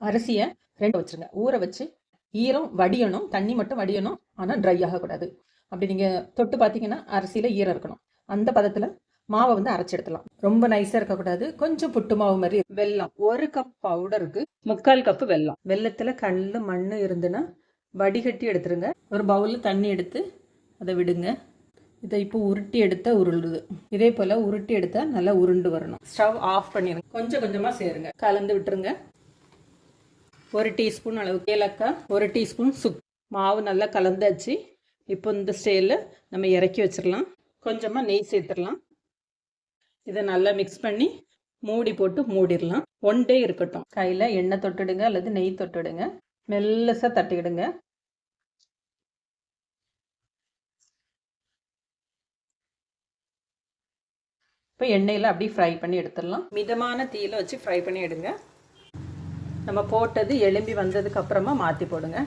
அரிசியை 2 வச்சுருங்க. ஊற வச்சு ஈரம் வடியணும், தண்ணி மட்டும் வடியணும். ஆனால் ட்ரை ஆகக்கூடாது. அப்படி நீங்கள் தொட்டு பார்த்தீங்கன்னா அரிசியில் ஈரம் இருக்கணும். அந்த பதத்தில் மாவை வந்து அரைச்சி எடுத்துலாம். ரொம்ப நைஸாக இருக்கக்கூடாது. கொஞ்சம் புட்டு மாவு மாதிரி. வெல்லம் 1 கப் பவுடருக்கு 3/4 கப்பு வெல்லம். வெல்லத்தில் கல் மண் இருந்துன்னா வடிகட்டி எடுத்துருங்க. ஒரு பவுலில் தண்ணி எடுத்து அதை விடுங்க. இதை இப்போ உருட்டி எடுத்த உருளுது. இதே போல் உருட்டி எடுத்தால் நல்லா உருண்டு வரணும். ஸ்டவ் ஆஃப் பண்ணிடுங்க. கொஞ்சம் கொஞ்சமாக சேருங்க. கலந்து விட்டுருங்க. 1 டீஸ்பூன் அளவு ஏலக்காய், 1 டீஸ்பூன் சுக்கு. மாவு நல்லா கலந்தாச்சு. இப்போ இந்த ஸ்டேயில் நம்ம இறக்கி வச்சிடலாம். கொஞ்சமாக நெய் சேர்த்துடலாம். இதை நல்லா மிக்ஸ் பண்ணி மூடி போட்டு மூடிடலாம். 1 டே இருக்கட்டும். கையில் எண்ணெய் தொட்டுடுங்க அல்லது நெய் தொட்டுடுங்க. மெல்லசாக தட்டிக்கிடுங்க. இப்போ எண்ணெயில் அப்படியே ஃப்ரை பண்ணி எடுத்துடலாம். மிதமான தீயில் வச்சு ஃப்ரை பண்ணி எடுங்க. நம்ம போட்டது எலும்பி வந்ததுக்கு அப்புறமா மாற்றி போடுங்க.